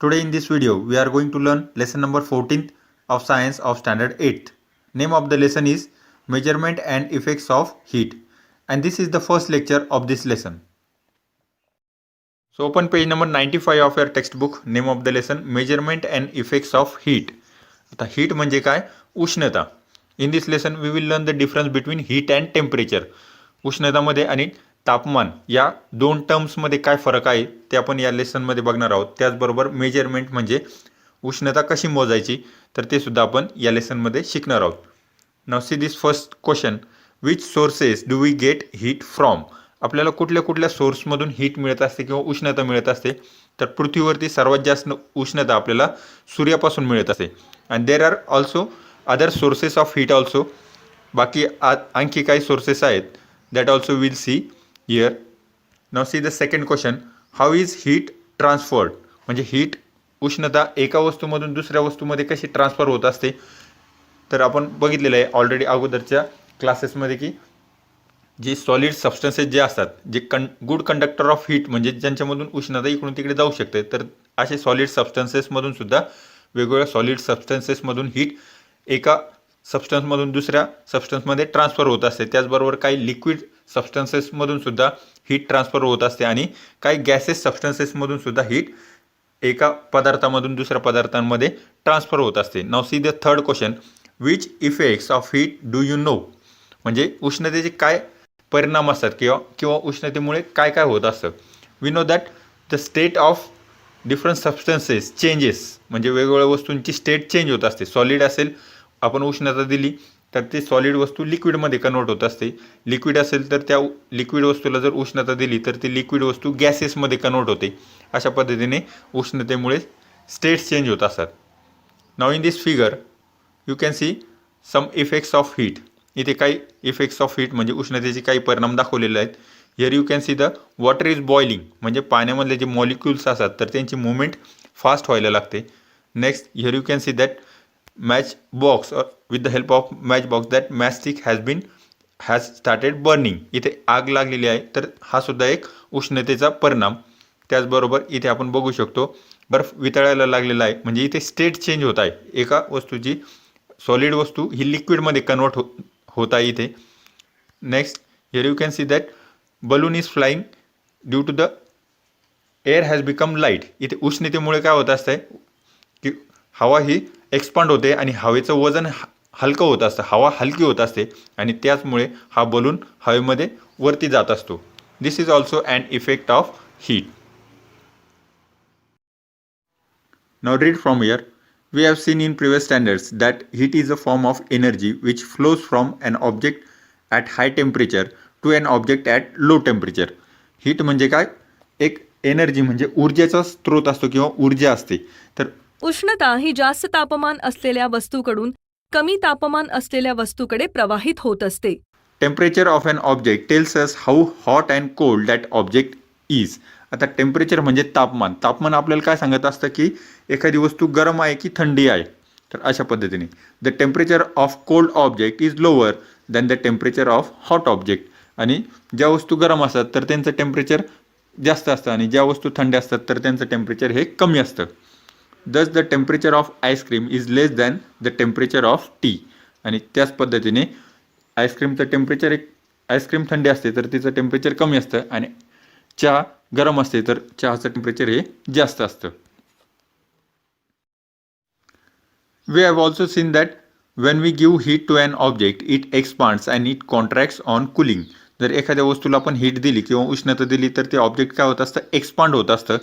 Today in this video, we are going to learn lesson number 14th of Science of Standard 8th. Name of the lesson is Measurement and Effects of Heat. And this is the first lecture of this lesson. So open page number 95 of your textbook. Name of the lesson Measurement and Effects of Heat. आता heat म्हणजे काय? उष्णता. In this lesson we will learn the difference between heat and temperature. उष्णतामध्ये आणि तापमान या दोन टर्म्समध्ये काय फरक आहे ते आपण या लेसनमध्ये बघणार आहोत. त्याचबरोबर मेजरमेंट म्हणजे उष्णता कशी मोजायची तर ते सुद्धा आपण या लेसनमध्ये शिकणार आहोत. Now see this first question, which sources do we get heat from. आपल्याला कुठल्या कुठल्या सोर्समधून हीट मिळत असते किंवा उष्णता मिळत असते. तर पृथ्वीवरती सर्वात जास्त उष्णता आपल्याला सूर्यापासून मिळत असते. And there are also other sources of heat also. बाकी आणखी काही सोर्सेस आहेत that also will see here. Now see the second question, how is heat transferred. म्हणजे हीट उष्णता एका वस्तूमधून दुसऱ्या वस्तूमध्ये कशी ट्रान्सफर होत असते. तर आपण बघितलेलं आहे ऑलरेडी अगोदरच्या क्लासेसमध्ये की जे सॉलिड सबस्टन्सेस जे असतात जे गुड कंडक्टर ऑफ हीट म्हणजे ज्यांच्यामधून उष्णता इकडून तिकडे जाऊ शकते, तर असे सॉलिड सबस्टन्सेसमधून सुद्धा वेगवेगळ्या सॉलिड सबस्टन्सेसमधून हीट एका सबस्टन्समधून दुसऱ्या सबस्टन्समध्ये ट्रान्सफर होत असते. त्याचबरोबर काही लिक्विड सबस्टन्सेसमधून सुद्धा हीट ट्रान्सफर होत असते आणि काही गॅसेस सबस्टन्सेसमधून सुद्धा हीट एका पदार्थामधून दुसऱ्या पदार्थांमध्ये ट्रान्सफर होत असते. Now see the third question, which effects of heat do you know. म्हणजे उष्णतेचे काय परिणाम असतात किंवा उष्णतेमुळे काय काय होत असतं. We know that the state of different substances changes. म्हणजे वेगवेगळ्या वस्तूंची स्टेट चेंज होत असते. सॉलिड असेल, आपण उष्णता दिली तर ते सॉलिड वस्तू लिक्विडमध्ये कन्वर्ट होत असते. लिक्विड असेल तर त्या लिक्विड वस्तूला जर उष्णता दिली तर ती लिक्विड वस्तू गॅसेसमध्ये कन्वर्ट होते. अशा पद्धतीने उष्णतेमुळे स्टेट्स चेंज होत असतात. Now in this figure you can see some effects of heat. इथे काही इफेक्ट्स ऑफ हीट म्हणजे उष्णतेचे काही परिणाम दाखवलेले आहेत. Here you can see the water is boiling. म्हणजे पाण्यामधले जे मॉलिक्युल्स असतात तर त्यांची मुवमेंट फास्ट व्हायला लागते. Next here you can see that match box with the help of match box that match stick has started burning. इथे आग लागलेली आहे तर हा सुद्धा एक उष्णतेचा परिणाम. त्याचबरोबर इथे आपण बघू शकतो बर्फ वितळायला लागलेला आहे. म्हणजे इथे स्टेट चेंज होत आहे. एका वस्तूची सॉलिड वस्तू ही लिक्विडमध्ये कन्वर्ट होत आहे इथे. Next here you can see that balloon is flying due to the air has become light. इथे उष्णतेमुळे काय होत असतं की हवा ही एक्सपांड होते आणि हवेचं वजन हलकं होत असतं. हवा हलकी होत असते आणि त्याचमुळे हा बलून हवेमध्ये वरती जात असतो. This is also an effect of heat. Now read from here. We have seen in previous standards that heat is a form of energy which flows from an object at high temperature to an object at low temperature. Heat म्हणजे काय? एक energy म्हणजे ऊर्जेचा स्रोत असतो किंवा ऊर्जा असते. तर उष्णता ही जास्त तापमान असलेल्या वस्तूकडून कमी तापमान असलेल्या वस्तूकडे प्रवाहित होत असते. Temperature of an object tells us how hot and cold that object is. आता टेम्परेचर म्हणजे तापमान. तापमान आपल्याला काय सांगत असतं की एखादी वस्तू गरम आहे की थंडी आहे. तर अशा पद्धतीने the temperature of cold object is lower than the temperature of hot object. आणि ज्या वस्तू गरम असतात तर त्यांचं टेम्परेचर जास्त असतं आणि ज्या वस्तू थंड असतात तर त्यांचं टेम्परेचर हे कमी असतं. दस the temperature of ice cream is less than the temperature of T. आणि त्याच पद्धतीने आईस्क्रीमचं टेम्परेचर आईस्क्रीम थंडी असते तर तिचं टेम्परेचर कमी असतं आणि चहा गरम असते तर चहाचं टेम्परेचर हे जास्त असतं. We have also seen that when we give heat to an object, it expands and it contracts on cooling. जर एखाद्या वस्तूला आपण हीट दिली किंवा उष्णता दिली तर ते ऑब्जेक्ट काय होत असतं, एक्सपांड होत असतं.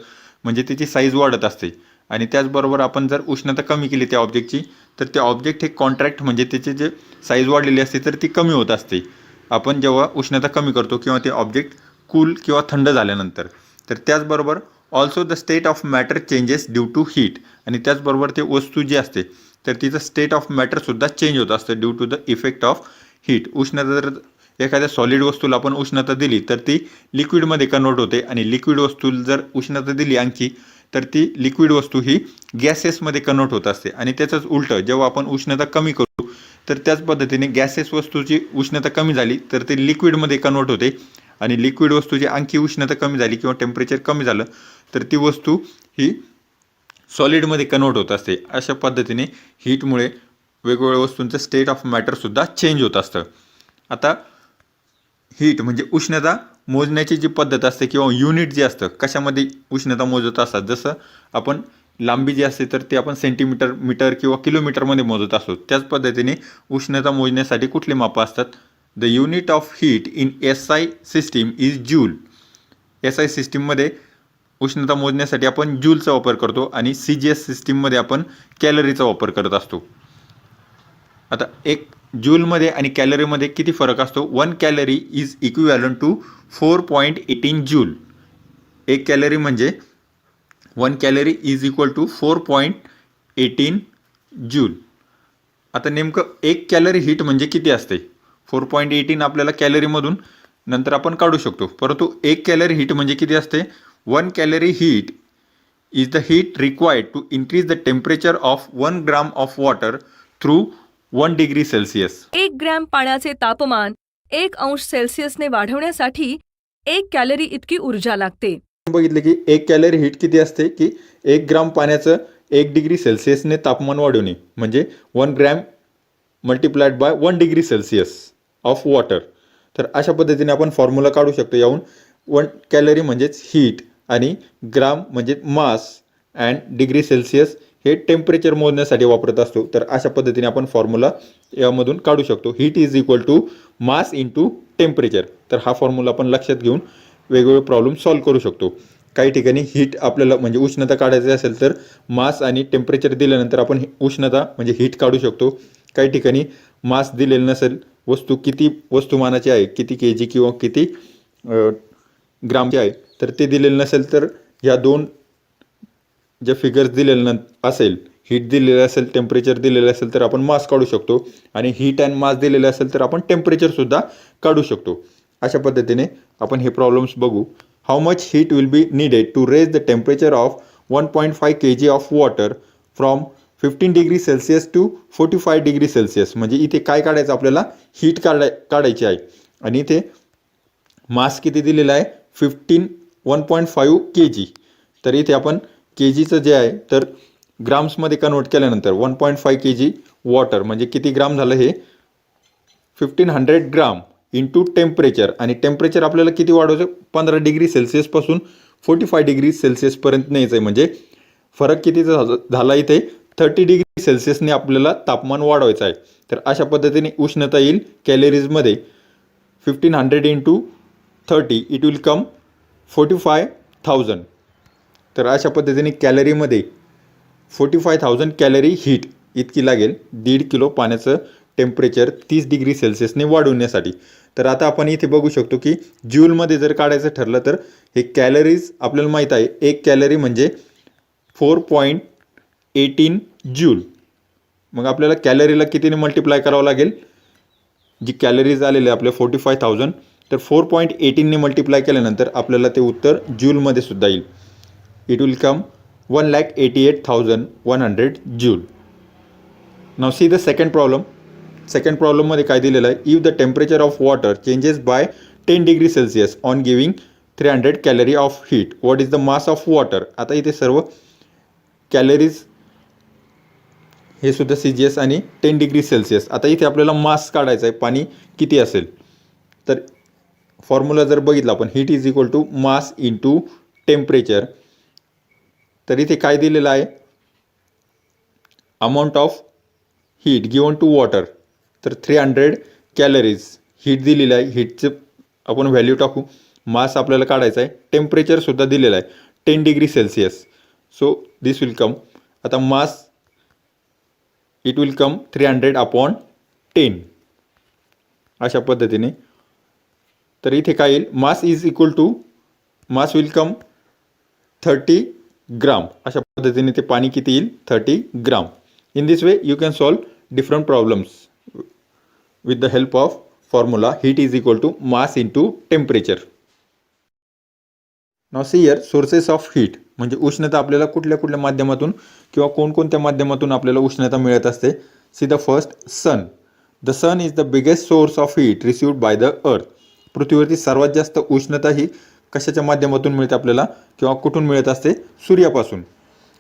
म्हणजे त्याची साईज वाढत असते. आणि त्याचबरोबर आपण जर उष्णता कमी केली त्या ऑब्जेक्टची तर ते ऑब्जेक्ट हे कॉन्ट्रॅक्ट म्हणजे त्याची जे साईज वाढलेली असते तर ती कमी होत असते. आपण जेव्हा उष्णता कमी करतो किंवा ते ऑब्जेक्ट कूल किंवा थंड झाल्यानंतर. तर त्याचबरोबर also the state of matter changes due to heat. आणि त्याचबरोबर ते वस्तू जी असते तर तिचं स्टेट ऑफ मॅटरसुद्धा चेंज होत असतं due to the effect of heat. उष्णता जर एखाद्या सॉलिड वस्तूला आपण उष्णता दिली तर ती लिक्विडमध्ये कन्वर्ट होते आणि लिक्विड वस्तूला जर उष्णता दिली आणखी तर ती लिक्विड वस्तू ही गॅसेसमध्ये कन्वर्ट होत असते. आणि त्याचंच उलटं जेव्हा आपण उष्णता कमी करू तर त्याच पद्धतीने गॅसेस वस्तूची उष्णता कमी झाली तर ती लिक्विडमध्ये कन्वर्ट होते आणि लिक्विड वस्तूची आणखी उष्णता कमी झाली किंवा टेम्परेचर कमी झालं तर ती वस्तू ही सॉलिडमध्ये कन्वर्ट होत असते. अशा पद्धतीने हीटमुळे वेगवेगळ्या वस्तूंचं स्टेट ऑफ मॅटरसुद्धा चेंज होत असतं. आता हीट म्हणजे उष्णता मोजण्याची जी पद्धत असते किंवा युनिट जे असतं, कशामध्ये उष्णता मोजत असतात, जसं आपण लांबी जी असते तर ते आपण सेंटीमीटर, मीटर किंवा किलोमीटरमध्ये मोजत असतो. त्याच पद्धतीने उष्णता मोजण्यासाठी कुठले मापं असतात? The unit of heat in SI system is joule. SI सिस्टीममध्ये उष्णता मोजण्यासाठी आपण जूलचा वापर करतो आणि CGS सिस्टीममध्ये आपण कॅलरीचा वापर करत असतो. आता एक जूलमध्ये आणि कॅलरीमध्ये किती फरक असतो? 1 calorie is equivalent to 4.18 joule. एक कॅलरी म्हणजे 1 calorie is equal to 4.18 joule. आता नेमकं एक कॅलरी हीट म्हणजे किती असते? 4.18 आपल्याला कॅलरीमधून नंतर आपण काढू शकतो, परंतु एक कॅलरी हीट म्हणजे किती असते? 1 calorie heat is the heat required to increase the temperature of 1 gram of water through 1 degree Celsius. 1 gram पाण्याचे तापमान 1 अंश सेल्सिअसने वाढवण्यासाठी 1 कॅलरी इतकी ऊर्जा लागते. बघितले की एक कॅलरी हीट किती असते की 1 ग्राम पाण्याचं 1 डिग्री सेल्सिअसने तापमान वाढवणे म्हणजे 1 gram multiplied by 1 degree Celsius of water. तर अशा पद्धतीने आपण फॉर्म्युला काढू शकतो. याहून 1 कॅलरी म्हणजेच हीट आणि ग्राम म्हणजे मास अँड डिग्री सेल्सिअस हे टेम्परेचर मोजण्यासाठी वापरत असतो. तर अशा पद्धतीने आपण फॉर्म्युला यामधून काढू शकतो. Heat is equal to mass into temperature. तर हा फॉर्म्युला आपण लक्षात घेऊन वेगवेगळे प्रॉब्लेम सॉल्व्ह करू शकतो. काही ठिकाणी हीट आपल्याला म्हणजे उष्णता काढायची असेल तर मास आणि टेम्परेचर दिल्यानंतर आपण उष्णता म्हणजे हीट काढू शकतो. काही ठिकाणी मास दिलेलं नसेल, वस्तू किती वस्तुमानाची आहे, किती kg किंवा किती ग्रामची आहे, तर ते दिलेलं नसेल तर ह्या दोन जे फिगर्स दिलेलं असेल, हीट दिलेलं असेल, टेम्परेचर दिलेलं असेल तर आपण मास काढू शकतो आणि हीट अँड मास दिलेलं असेल तर आपण टेम्परेचरसुद्धा काढू शकतो. अशा पद्धतीने आपण हे प्रॉब्लेम्स बघू. How much heat will be needed to raise the temperature of 1.5 kg of water from 15 degree Celsius to 45 degree Celsius. म्हणजे इथे काय काढायचं आपल्याला? हीट काढायची आहे आणि इथे मास किती दिलेला आहे? 1.5 kg. तर इथे आपण kgचं जे आहे तर ग्राम्समध्ये कन्वर्ट केल्यानंतर 1.5 kg वॉटर म्हणजे किती ग्राम झालं? हे 1500 ग्राम इंटू टेम्परेचर. आणि टेम्परेचर आपल्याला किती वाढवायचं? 15 डिग्री सेल्सिअसपासून 45 डिग्री सेल्सिअसपर्यंत न्यायचं आहे. म्हणजे फरक कितीचा झाला इथे? 30 डिग्री सेल्सिअसने आपल्याला तापमान वाढवायचं आहे. तर अशा पद्धतीने उष्णता येईल कॅलरीजमध्ये 1500 इंटू 30 इट विल कम 45,000. तर अशा पद्धतीने कॅलरीमध्ये 45,000 कॅलरी हीट इतकी लागेल 1.5 किलो पाण्याचं टेम्परेचर 30 डिग्री सेल्सिअसने वाढवण्यासाठी. तर आता आपण इथे बघू शकतो की ज्यूलमध्ये जर काढायचं ठरलं तर हे कॅलरीज आपल्याला माहीत आहे. एक कॅलरी म्हणजे 4.18 जूल. मग आपल्याला कॅलरीला कितीने मल्टिप्लाय करावं लागेल? जी कॅलरीज आलेले आपल्या 45,000 तर 4.18ने मल्टिप्लाय केल्यानंतर आपल्याला ते उत्तर ज्यूलमध्ये सुद्धा येईल. It will come 1,88,100 joule. Now see the second problem. Second प्रॉब्लेममध्ये काय दिलेलं आहे? If the temperature of water changes by 10 degree Celsius on giving 300 calorie of heat, what is the mass of water? आता इथे सर्व कॅलरीज हे सुद्धा CGS आणि 10 डिग्री सेल्सिअस. आता इथे आपल्याला मास काढायचा आहे, पाणी किती असेल? तर फॉर्म्युला जर बघितला आपण, heat is equal to mass into temperature. तर इथे काय दिलेलं आहे? Amount of heat given to water. तर 300 कॅलरीज हीट दिलेलं आहे. हीटचं आपण व्हॅल्यू टाकू. मास आपल्याला काढायचा आहे. टेम्परेचरसुद्धा दिलेलं आहे 10 degree Celsius. So this will come, आता mass it will come 300 upon 10 अशा पद्धतीने. तर इथे काय येईल? Mass is equal to mass will come 30 gram. अशा पद्धतीने ते पाणी किती येईल? 30 gram. In this way you can solve different problems with the help of formula heat is equal to mass into temperature. Now see here sources of heat. म्हणजे उष्णता आपल्याला कुठल्या कुठल्या माध्यमातून किंवा कोणकोणत्या माध्यमातून आपल्याला उष्णता मिळत असते? See the first, sun. The sun is the biggest source of heat received by the earth. पृथ्वीवरती सर्वात जास्त उष्णता ही कशाच्या माध्यमातून मिळते आपल्याला किंवा कुठून मिळत असते? सूर्यापासून.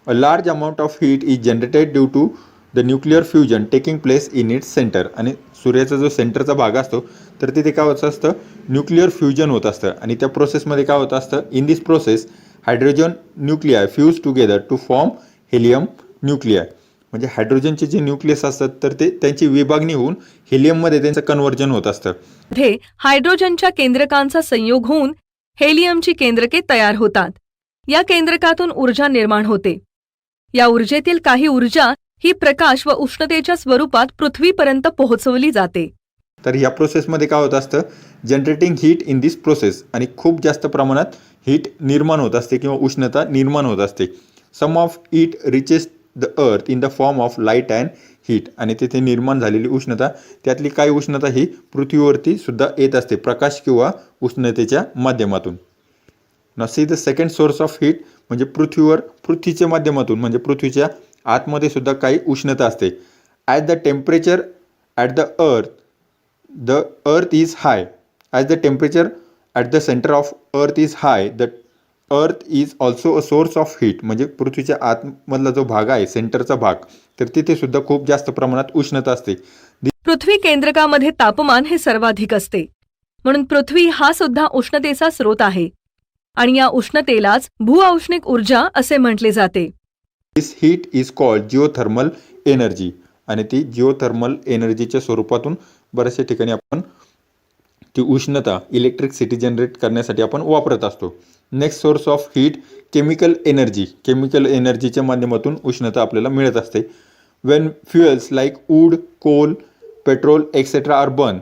A large amount of heat is generated due to the nuclear fusion taking place in its center. आणि सूर्याचा जो सेंटरचा भाग असतो तर तिथे काय होत असतं, न्यूक्लिअर फ्युजन होत असतं आणि त्या प्रोसेसमध्ये काय होत असतं, in this process hydrogen nuclei fuse together to form helium nuclei. म्हणजे हायड्रोजनचे जे न्यूक्लियस असतात तर ते त्यांची विभागणी होऊन हेलियममध्ये त्यांचं कन्व्हर्जन होत असतं. मध्ये हायड्रोजनच्या केंद्रकांचा संयोग होऊन हेलियमची केंद्रके तयार होतात. या केंद्रकातून ऊर्जा निर्माण होते. या ऊर्जेतील काही ऊर्जा ही प्रकाश व उष्णतेच्या स्वरूपात पृथ्वीपर्यंत पोहोचवली जाते. तर या प्रोसेसमध्ये काय होत असतं, generating heat in this process. आणि खूप जास्त प्रमाणात हीट निर्माण होत असते किंवा उष्णता निर्माण होत असते. Some of it reaches the earth in the form of light and heat. आणि तिथे निर्माण झालेली उष्णता त्यातली काही उष्णता ही पृथ्वीवरती सुद्धा येत असते प्रकाश किंवा उष्णतेच्या माध्यमातून. ना see the second source of heat म्हणजे पृथ्वीच्या माध्यमातून म्हणजे पृथ्वीच्या आतमध्ये सुद्धा काही उष्णता असते. At the temperature at the earth is hi. As the temperature at the centre of earth is hi, the earth is also a source of heat. म्हणजे पृथ्वीच्या आतमधला जो भाग आहे सेंटरचा भाग तर तिथे सुद्धा खूप जास्त प्रमाणात उष्णता असते. पृथ्वी केंद्रकामध्ये तापमान हे सर्वाधिक असते, म्हणून पृथ्वी हा सुद्धा उष्णतेचा स्रोत आहे आणि या उष्णतेलाच भूऔष्णिक ऊर्जा असे म्हटले जाते. This heat is called geothermal energy. आणि ती जिओथर्मल एनर्जीच्या स्वरूपातून बऱ्याचशा ठिकाणी आपण ती उष्णता इलेक्ट्रिसिटी जनरेट करण्यासाठी आपण वापरत असतो. Next source of heat chemical energy. Chemical एनर्जीच्या माध्यमातून उष्णता आपल्याला मिळत असते. When fuels like wood, coal, petrol etcetera are burn,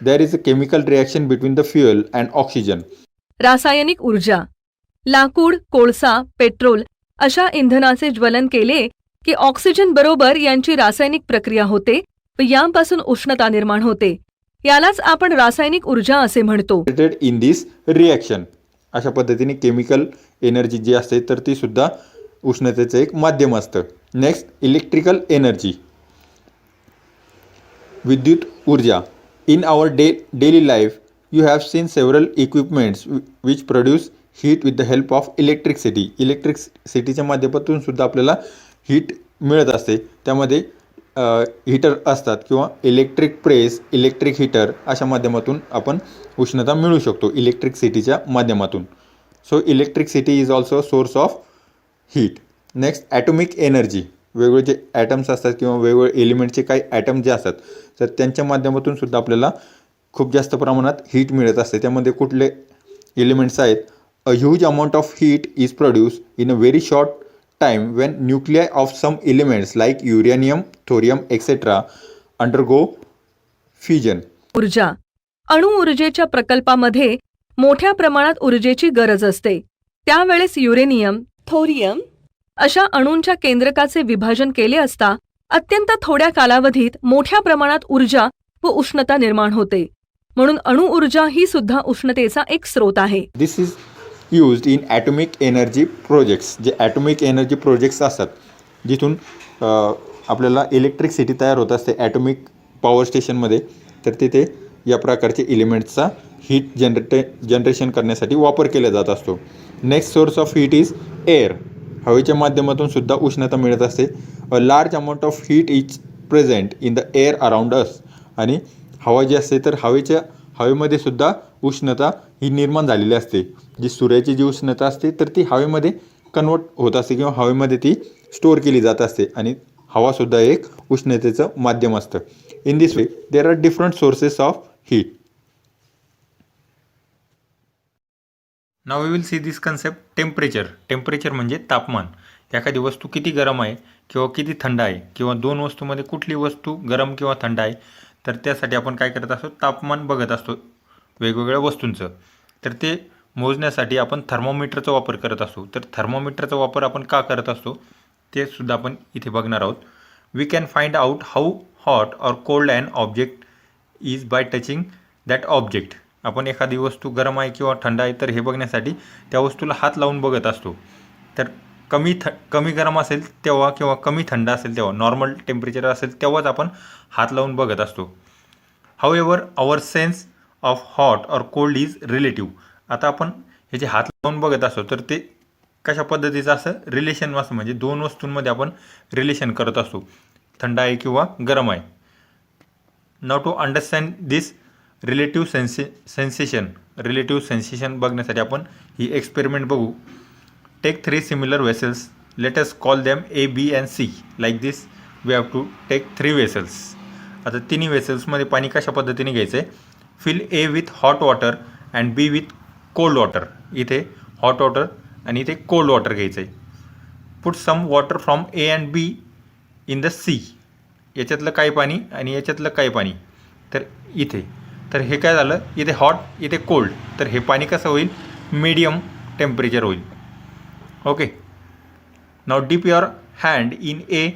there is a chemical reaction between the fuel and oxygen. रासायनिक ऊर्जा. लाकूड, कोळसा, पेट्रोल अशा इंधनाचे ज्वलन केले की ऑक्सिजन बरोबर यांची रासायनिक प्रक्रिया होते व यांपासून उष्णता निर्माण होते. यालाच आपण रासायनिक ऊर्जा असे म्हणतो. In this reaction. अशा पद्धतीने केमिकल एनर्जी जी असते तर ती सुद्धा उष्णतेचं एक माध्यम असतं. Next electrical energy. विद्युत ऊर्जा. In our daily life you have seen several equipments which produce heat with the help of electricity. इलेक्ट्रिसिटीच्या माध्यमातून सुद्धा आपल्याला हीट मिळत असते. त्यामध्ये हीटर असतात किंवा इलेक्ट्रिक प्रेस, इलेक्ट्रिक हीटर अशा माध्यमातून आपण उष्णता मिळू शकतो इलेक्ट्रिसिटीच्या माध्यमातून. So electricity is also source of heat. Next atomic energy. वेगवेगळे जे ॲटम्स असतात किंवा वेगवेगळे एलिमेंटचे काही ॲटम जे असतात तर त्यांच्या माध्यमातून सुद्धा आपल्याला खूप जास्त प्रमाणात हीट मिळत असते. त्यामध्ये कुठले एलिमेंट्स आहेत. A huge amount of heat is produce in a very short time when nuclei of some elements like uranium, thorium etcetera undergo fusion. ऊर्जा. अणु ऊर्जेच्या प्रकल्पामध्ये मोठ्या प्रमाणात ऊर्जेची गरज असते. त्यावेळेस युरेनियम, थोरियम अशा अणूंच्या केंद्रकाचे विभाजन केले असता अत्यंत थोड्या कालावधीत मोठ्या प्रमाणात ऊर्जा व उष्णता निर्माण होते. म्हणून अणु ऊर्जा ही सुद्धा उष्णतेचा एक स्रोत आहे. This is used in atomic energy projects. जे ॲटॉमिक एनर्जी प्रोजेक्ट्स असतात जिथून आपल्याला इलेक्ट्रिसिटी तयार होत असते ॲटॉमिक पॉवर स्टेशनमध्ये तर तिथे या प्रकारचे एलिमेंट्सचा हीट जनरेशन करण्यासाठी वापर केला जात असतो. Next source of heat is air. हवेच्या माध्यमातून सुद्धा उष्णता मिळत असते. A large amount of heat is present in the air around us. आणि हवा जी असते तर हवेमध्ये सुद्धा उष्णता ही निर्माण झालेली असते. जी सूर्याची जी उष्णता असते तर ती हवेमध्ये कन्वर्ट होत असते किंवा हवेमध्ये ती स्टोअर केली जात असते आणि हवासुद्धा एक उष्णतेचं माध्यम असतं. In this way there are different sources of heat. Now we will see this concept temperature. Temperature म्हणजे तापमान. एखादी वस्तू किती गरम आहे किंवा किती थंड आहे किंवा दोन वस्तूमध्ये कुठली वस्तू गरम किंवा थंड आहे तर त्यासाठी आपण काय करत असतो, तापमान बघत असतो वेगवेगळ्या वस्तूंचं. तर ते मोजण्यासाठी आपण थर्मोमीटरचा वापर करत असतो. तर थर्मोमीटरचा वापर आपण का करत असतो ते सुद्धा आपण इथे बघणार आहोत. We can find out how hot or cold and object is by touching that object. आपण एखादी वस्तू गरम आहे किंवा थंड आहे तर हे बघण्यासाठी त्या वस्तूला हात लावून बघत असतो. तर कमी गरम असेल तेव्हा किंवा कमी थंड असेल तेव्हा, नॉर्मल टेम्परेचर असेल तेव्हाच आपण हात लावून बघत असतो. However our sense of hot or cold is relative. आता आपण हे जे हात लावून बघत असतो तर ते कशा पद्धतीचं असं रिलेशन असं म्हणजे दोन वस्तूंमध्ये आपण रिलेशन करत असतो, थंड आहे किंवा गरम आहे. Now to understand this relative sensation बघण्यासाठी आपण ही एक्सपेरिमेंट बघू. Take 3 similar vessels, let us call them A, B and C. Like this we have to take 3 vessels. आता तिन्ही वेसल्समध्ये पाणी कशा पद्धतीने घ्यायचं आहे. Fill A with hot water and B with cold water. इथे हॉट वॉटर आणि इथे कोल्ड वॉटर घ्यायचं आहे. Put some water from A and B in the C. याच्यातलं काही पाणी आणि याच्यातलं काही पाणी. तर इथे तर हे काय झालं, इथे हॉट इथे कोल्ड, तर हे पाणी कसं होईल, मीडियम टेम्परेचर होईल. Okay. Now dip your hand in A,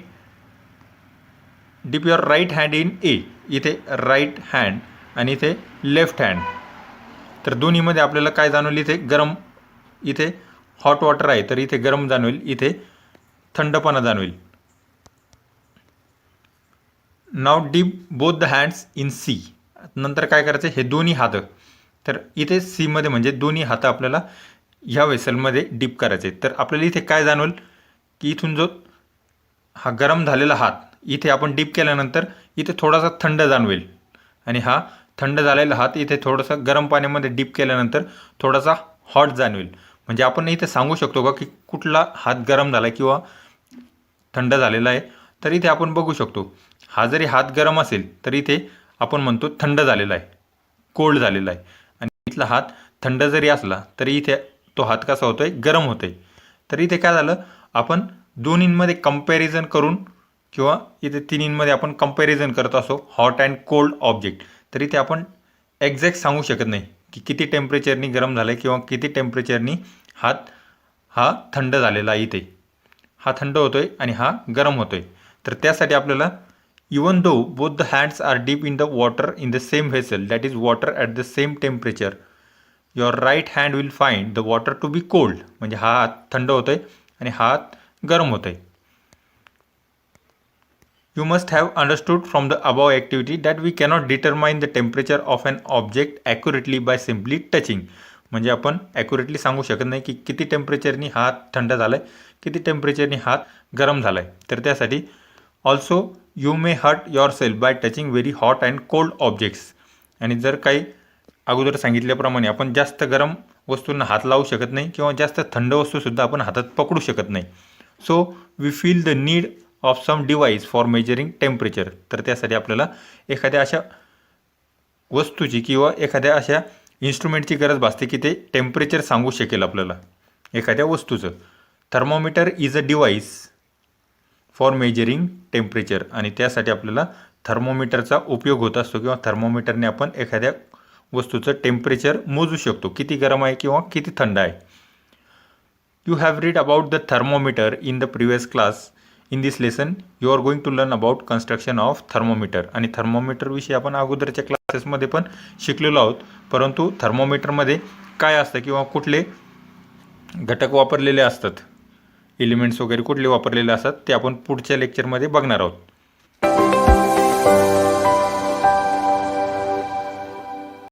dip your right hand in A. इथे राईट हँड आणि इथे लेफ्ट हँड. तर दोन्हीमध्ये आपल्याला काय जाणवलं, इथे गरम, इथे हॉट वॉटर आहे तर इथे गरम जाणवेल, इथे थंडपणा जाणवेल. Now dip both the hands in C. नंतर काय करायचं, हे दोन्ही हात, तर इथे सीमध्ये म्हणजे दोन्ही हात आपल्याला ह्या वेसलमध्ये डीप करायचे. तर आपल्याला इथे काय जाणवेल की इथून जो हा गरम झालेला हात इथे आपण डीप केल्यानंतर इथे थोडासा थंड जाणवेल आणि हा थंड झालेला हात इथे थोडासा गरम पाण्यामध्ये डीप केल्यानंतर थोडासा हॉट जाणवेल. म्हणजे आपण इथे सांगू शकतो का की कुठला हात गरम झाला किंवा थंड झालेला आहे. तर इथे आपण बघू शकतो, हा जरी हात गरम असेल तर इथे आपण म्हणतो थंड झालेला आहे, कोल्ड झालेला आहे. आणि इथला हात थंड जरी असला तरी इथे तो हात कसा होतोय, गरम होतोय. तर इथे काय झालं, आपण दोन्हींमध्ये कंपॅरिझन करून किंवा इथे तिन्हींमध्ये आपण कंपॅरिझन करत असो हॉट अँड कोल्ड ऑब्जेक्ट. तर इथे आपण एक्झॅक्ट सांगू शकत नाही की किती टेम्परेचरनी गरम झालं आहे किंवा किती टेम्परेचरनी हात हा थंड झालेला आहे. इथे हा थंड होतोय आणि हा गरम होतोय. तर त्यासाठी आपल्याला even though both the hands are deep in the water in the same vessel, that is water at the same temperature, your right hand will find the water to be cold. म्हणजे हा हात थंड होतोय आणि हा हात गरम होतोय. You must have understood from the above activity that we cannot determine the temperature of an object accurately by simply touching. म्हणजे आपण ॲक्युरेटली सांगू शकत नाही की किती टेम्परेचरनी हात थंड झाला आहे, किती टेम्परेचरनी हात गरम झाला आहे. तर त्यासाठी also you may hurt yourself by touching very hot and cold objects. आणि जर काही अगोदर सांगितल्याप्रमाणे आपण जास्त गरम वस्तूंना हात लावू शकत नाही किंवा जास्त थंड वस्तूसुद्धा आपण हातात पकडू शकत नाही. So we feel the need of some device for measuring temperature. तर त्यासाठी आपल्याला एखाद्या अशा वस्तूची किंवा एखाद्या अशा इन्स्ट्रुमेंटची गरज भासते की ते टेम्परेचर सांगू शकेल आपल्याला एखाद्या वस्तूचं. Thermometer is a device for measuring temperature. आणि त्यासाठी आपल्याला थर्मोमीटरचा उपयोग होत असतो किंवा थर्मोमीटरने आपण एखाद्या वस्तूचं टेम्परेचर मोजू शकतो, किती गरम आहे किंवा किती थंड आहे. You have read about the thermometer in the previous class. In this lesson you are going to learn about construction of thermometer. आणि थर्मोमीटरविषयी आपण अगोदरच्या क्लासेसमध्ये पण शिकलेलो आहोत. परंतु थर्मोमीटरमध्ये काय असतं किंवा कुठले घटक वापरलेले असतात, एलिमेंट्स वगैरे कुठले वापरलेले असतात ते आपण पुढच्या लेक्चरमध्ये बघणार आहोत.